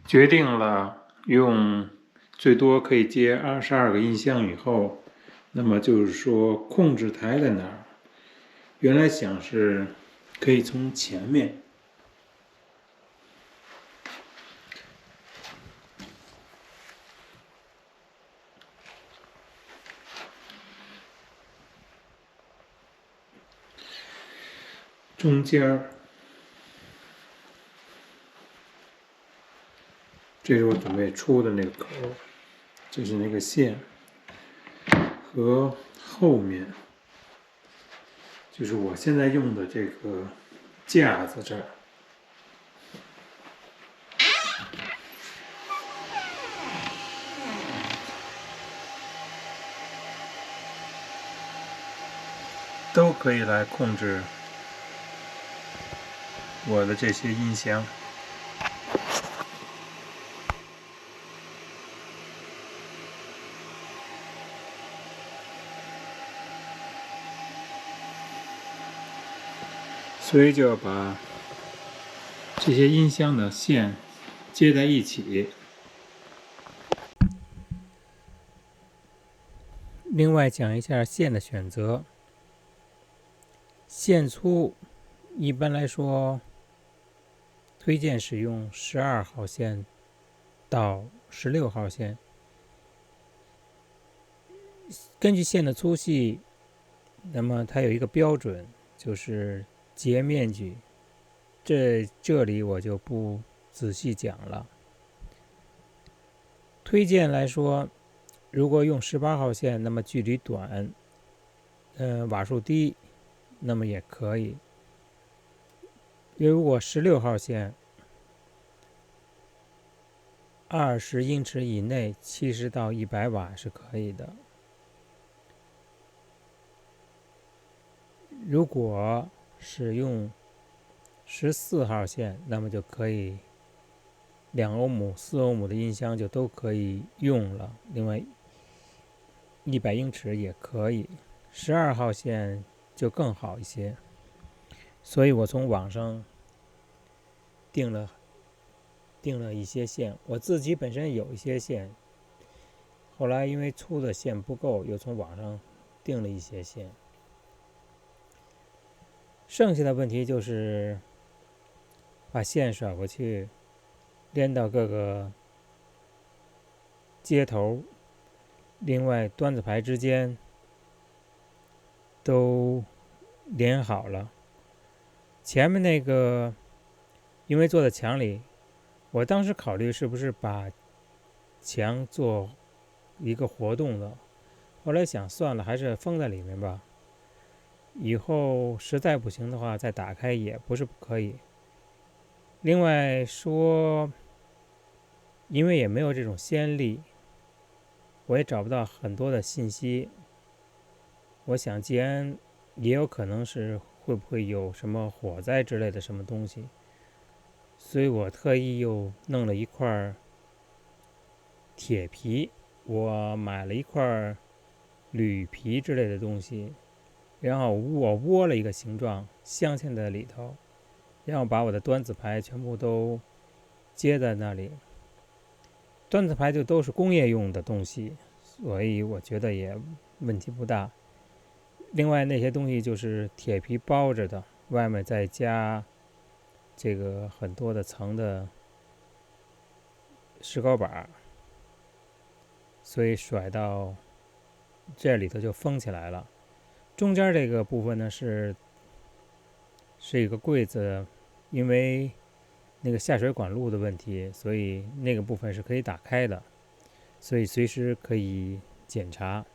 决定了用最多可以接22个音箱以后，那么就是说控制台在哪儿？原来想是可以从前面，中间，这是我准备出的那个口，这是那个线，和后面就是我现在用的这个架子这儿。都可以来控制我的这些音箱。所以就要把这些音箱的线接在一起。另外讲一下线的选择。线粗一般来说推荐使用12号线到16号线。根据线的粗细，那么它有一个标准，就是截面积。这里我就不仔细讲了。推荐来说，如果用18号线，那么距离短，瓦数低，那么也可以。如果16号线20英尺以内，70到100瓦是可以的。如果使用14号线，那么就可以2欧姆、4欧姆的音箱就都可以用了。另外100英尺也可以，12号线就更好一些。所以我从网上订了一些线，我自己本身有一些线，后来因为粗的线不够，又从网上订了一些线。剩下的问题就是把线甩过去，连到各个接头，另外端子牌之间都连好了。前面那个因为做在墙里，我当时考虑是不是把墙做一个活动的，后来想算了，还是封在里面吧。以后实在不行的话再打开也不是不可以。另外说，因为也没有这种先例，我也找不到很多的信息。我想既然也有可能是会不会有什么火灾之类的什么东西，所以我特意又弄了一块铁皮，我买了一块铝皮之类的东西，然后我窝了一个形状镶嵌在里头，然后把我的端子牌全部都接在那里。端子牌就都是工业用的东西，所以我觉得也问题不大。另外那些东西就是铁皮包着的，外面再加这个很多的层的石膏板，所以甩到这里头就封起来了。中间这个部分呢是一个柜子，因为那个下水管路的问题，所以那个部分是可以打开的，所以随时可以检查。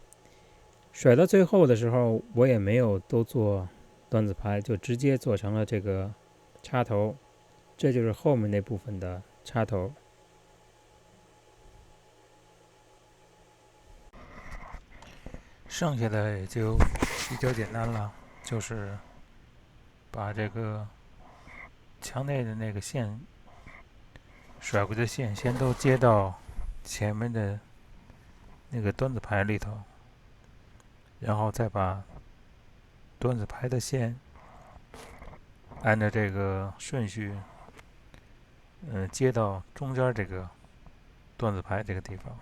甩到最后的时候，我也没有都做端子牌，就直接做成了这个插头，这就是后面那部分的插头。剩下的也就比较简单了，就是把这个墙内的那个线甩过去的线先都接到前面的那个端子牌里头，然后再把端子牌的线按照这个顺序接到中间这个端子牌这个地方，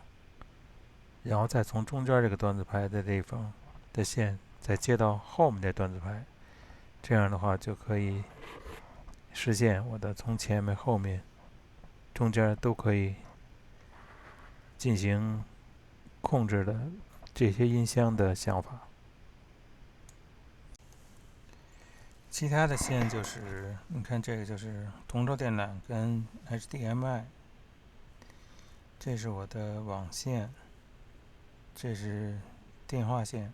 然后再从中间这个端子牌的地方的线再接到后面这端子牌，这样的话就可以实现我的从前面、后面、中间都可以进行控制的这些音箱的想法。其他的线就是，你看这个就是同轴电缆跟 HDMI， 这是我的网线，这是电话线。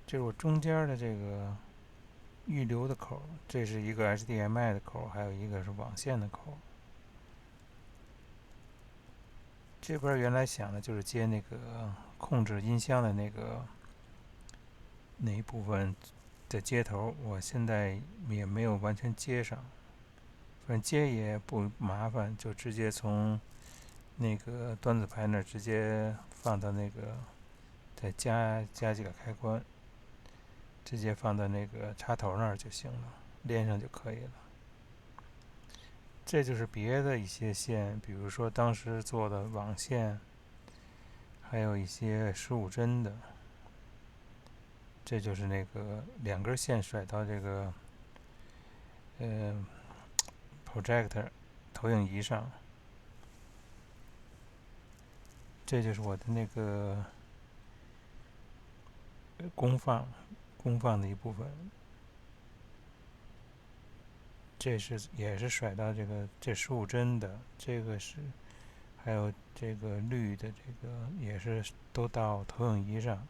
这是我中间的这个预留的口，这是一个 HDMI 的口，还有一个是网线的口。这边原来想的就是接那个控制音箱的那一部分的接头，我现在也没有完全接上，反正接也不麻烦，就直接从那个端子牌那儿直接放到那个，再加几个开关，直接放到那个插头那儿就行了，连上就可以了。这就是别的一些线，比如说当时做的网线，还有一些15针的。这就是那个2根线甩到这个projector 投影仪上，这就是我的那个功放的一部分。这也是甩到这15针的，这个是还有这个绿的，这个也是都到投影仪上。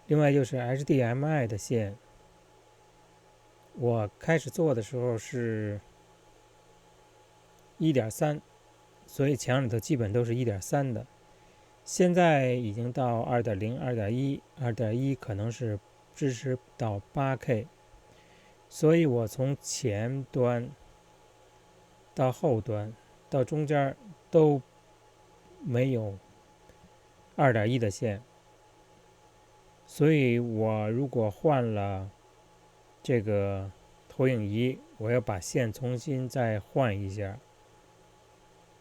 另外就是 HDMI 的线，我开始做的时候是 1.3， 所以墙里头基本都是 1.3 的。现在已经到 2.0、2.1、2.1可能是支持到 8K， 所以我从前端到后端到中间都没有 2.1 的线，所以我如果换了这个投影仪，我要把线重新再换一下，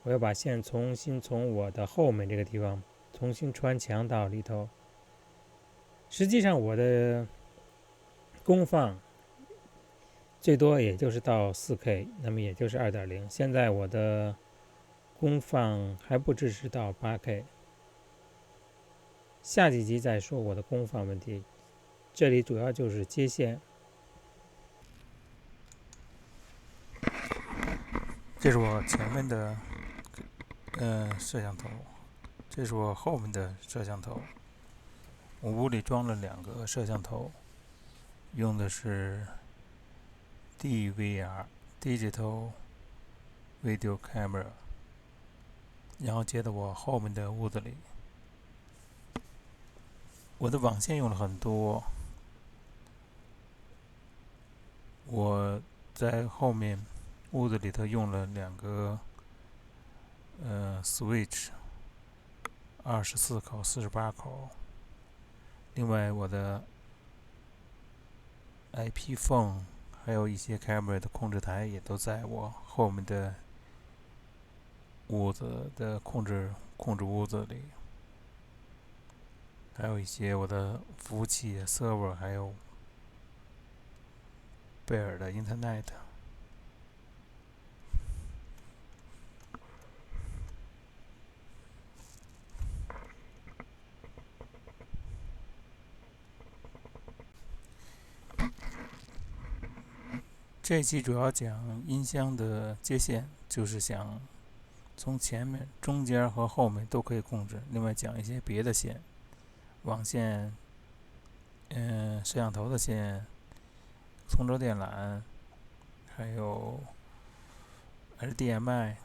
我要把线重新从我的后面这个地方重新穿墙到里头。实际上我的功放最多也就是到 4K， 那么也就是 2.0。 现在我的功放还不支持到 8K， 下几集再说我的功放问题。这里主要就是接线。这是我前面的摄像头，这是我后面的摄像头。我屋里装了2个摄像头，用的是 DVR Digital Video Camera， 然后接到我后面的屋子里。我的网线用了很多，我在后面屋子里头用了2个Switch， 24口、48口。另外我的 IP phone 还有一些 camera 的控制台也都在我后面的屋子的控制屋子里，还有一些我的服务器 server， 还有贝尔的 Internet。这一期主要讲音箱的接线，就是想从前面、中间和后面都可以控制。另外讲一些别的线，网线、摄像头的线、同轴电缆，还有 HDMI，